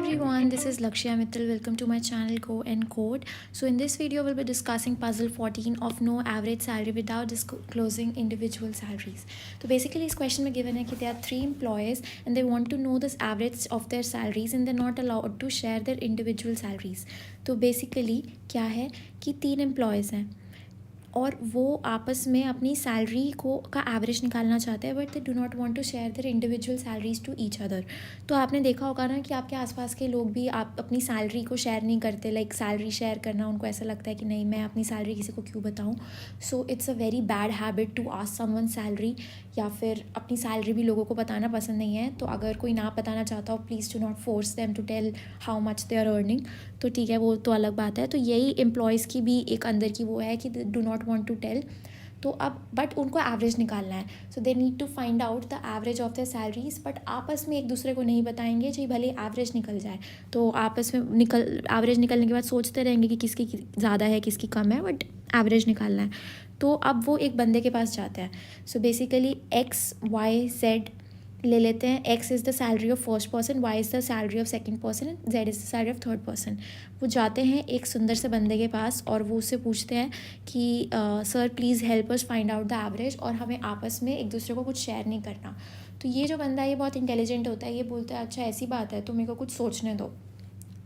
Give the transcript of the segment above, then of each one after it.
everyone, this is Lakshya Mittal. Welcome to my channel Go and Code. So in this video we'll be discussing puzzle 14 of no average salary without disclosing individual salaries. So basically इस question में given है कि there are 3 employees and they want to know the average of their salaries and they're not allowed to share their individual salaries. तो basically क्या है कि 3 employees हैं और वो आपस में अपनी सैलरी को का एवरेज निकालना चाहते हैं but they do not want to share their individual salaries to each other. तो आपने देखा होगा ना कि आपके आसपास के लोग भी आप अपनी सैलरी को शेयर नहीं करते. लाइक सैलरी शेयर करना उनको ऐसा लगता है कि नहीं, मैं अपनी सैलरी किसी को क्यों बताऊँ. So it's a very bad habit to ask someone salary, या फिर अपनी सैलरी भी लोगों को बताना पसंद नहीं है. तो अगर कोई ना बताना चाहता हो, please do not force them to tell how much they are earning. तो ठीक है, वो तो अलग बात है. तो यही एम्प्लॉयज़ की भी एक अंदर की वो है कि do not want to tell. तो अब बट उनको एवरेज निकालना है. So they need to find out the average of the salaries, but आपस में एक दूसरे को नहीं बताएंगे चाहे भले एवरेज निकल जाए. तो आपस में एवरेज निकलने के बाद सोचते रहेंगे कि किसकी ज़्यादा है किसकी कम है, बट एवरेज निकालना है. तो अब वो एक बंदे के पास जाते हैं. So basically x y z ले लेते हैं. X is the salary of first person, y is the salary of second person and z is the salary of third person. वो जाते हैं एक सुंदर से बंदे के पास और वो उससे पूछते हैं कि sir please help us find out the average, और हमें आपस में एक दूसरे को कुछ शेयर नहीं करना. तो ये जो बंदा है ये बहुत इंटेलिजेंट होता है. ये बोलता है अच्छा ऐसी बात है तो मेरे को कुछ सोचने दो.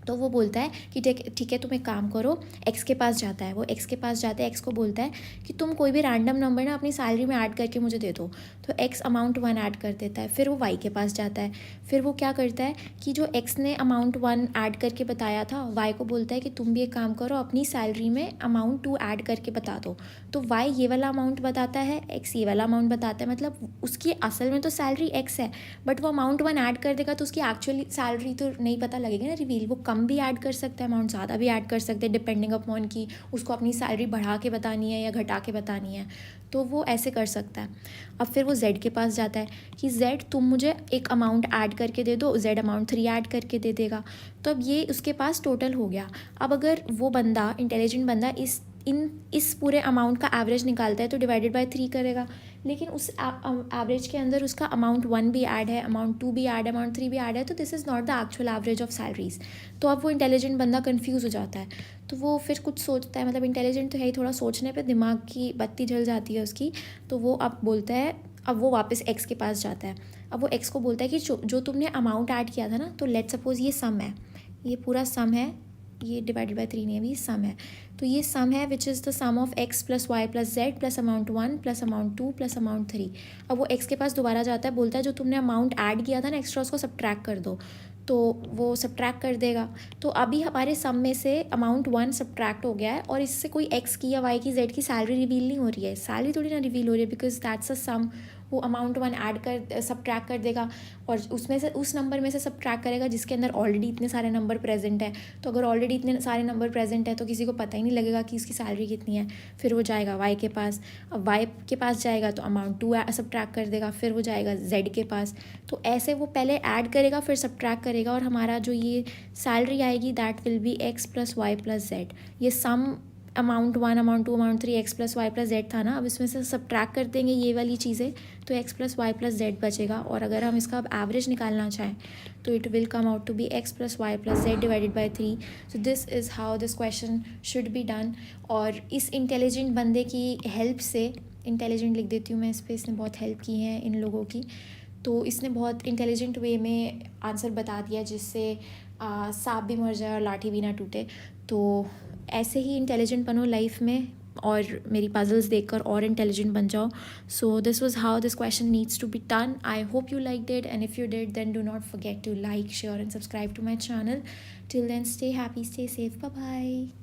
तो वो बोलता है कि ठीक है तुम एक काम करो. एक्स के पास जाता है. वो एक्स के पास जाता है, एक्स को बोलता है कि तुम कोई भी रैंडम नंबर ना अपनी सैलरी में ऐड करके मुझे दे दो. तो एक्स अमाउंट 1 ऐड कर देता है. फिर वो वाई के पास जाता है. फिर वो क्या करता है कि जो एक्स ने अमाउंट 1 ऐड करके बताया था, वाई को बोलता है कि तुम भी एक काम करो, अपनी सैलरी में अमाउंट 2 ऐड करके बता दो. तो वाई ये वाला अमाउंट बताता है, एक्स ये वाला अमाउंट बताता है. मतलब उसकी असल में तो सैलरी एक्स है, बट वो अमाउंट 1 ऐड कर देगा तो उसकी एक्चुअली सैलरी तो नहीं पता लगेगी ना, रिवील. वो कम भी ऐड कर सकता है, अमाउंट ज़्यादा भी ऐड कर सकते हैं, डिपेंडिंग अपॉन कि उसको अपनी सैलरी बढ़ा के बतानी है या घटा के बतानी है. तो वो ऐसे कर सकता है. अब फिर वो जेड के पास जाता है कि जेड तुम मुझे एक अमाउंट ऐड करके दे दो. जेड अमाउंट 3 ऐड करके दे देगा. तो अब ये उसके पास टोटल हो गया. अब अगर वो बंदा इंटेलिजेंट बंदा इस पूरे अमाउंट का एवरेज निकालता है तो डिवाइडेड बाय 3 करेगा. लेकिन उस एवरेज के अंदर उसका अमाउंट 1 भी ऐड है, अमाउंट 2 भी ऐड है, अमाउंट 3 भी ऐड है. तो this is not the actual average of salaries. तो अब वो इंटेलिजेंट बंदा कन्फ्यूज़ हो जाता है. तो वो फिर कुछ सोचता है, मतलब इंटेलिजेंट तो है ही, थोड़ा सोचने पे दिमाग की बत्ती जल जाती है उसकी. तो वो अब बोलता है, अब वो वापस एक्स के पास जाता है. अब वो एक्स को बोलता है कि जो तुमने अमाउंट ऐड किया था ना, तो लेट सपोज ये सम है, ये पूरा सम है, ये डिवाइडेड बाय 3 नहीं है, भी सम है. तो ये सम है which is the sum of x plus Y plus z plus amount 1 plus amount 2 plus amount 3. अब वो एक्स के पास दोबारा जाता है, बोलता है जो तुमने अमाउंट ऐड किया था ना एक्स्ट्रा, उसको सब्ट्रैक्ट कर दो. तो वो सब्ट्रैक्ट कर देगा. तो अभी हमारे सम में से अमाउंट 1 सब्ट्रैक्ट हो गया है और इससे कोई एक्स की या वाई की जेड की सैलरी रिवील नहीं हो रही है. सैलरी थोड़ी ना रिवील हो रही है, बिकॉज दैट्स अ सम. वो अमाउंट 1 ऐड कर सब्ट्रैक्ट कर देगा और उसमें से उस नंबर में से सब्ट्रैक्ट करेगा जिसके अंदर ऑलरेडी इतने सारे नंबर प्रेजेंट है. तो अगर ऑलरेडी इतने सारे नंबर प्रेजेंट है तो किसी को पता ही नहीं लगेगा कि इसकी सैलरी कितनी है. फिर वो जाएगा वाई के पास. अब वाई के पास जाएगा तो अमाउंट 2 सब्ट्रैक्ट कर देगा. फिर वो जाएगा जेड के पास. तो ऐसे वो पहले ऐड करेगा फिर सब्ट्रैक्ट करेगा, और हमारा जो ये सैलरी आएगी that will be x plus Y plus Z. ये sum amount 1 amount 2 amount 3 X plus Y plus Z था ना. अब इसमें से सब्ट्रैक्ट कर देंगे ये वाली चीज़ें, तो x plus Y plus z बचेगा. और अगर हम इसका अब एवरेज निकालना चाहें तो it will come out to be x plus Y plus z divided by 3. So this is how this question should be done. और इस इंटेलिजेंट बंदे की हेल्प से, इंटेलिजेंट लिख देती हूँ मैं इस पर, इसने बहुत हेल्प की है इन लोगों की. तो इसने बहुत इंटेलिजेंट वे में आंसर बता दिया जिससे सांप भी मर जाए और लाठी भी ना टूटे. तो ऐसे ही इंटेलिजेंट बनो लाइफ में और मेरी पजल्स देखकर और इंटेलिजेंट बन जाओ. So this was how this question needs to be done. I hope you liked it, and if you did then do not forget to like, share and subscribe to my channel. Till then stay happy, stay safe, bye bye.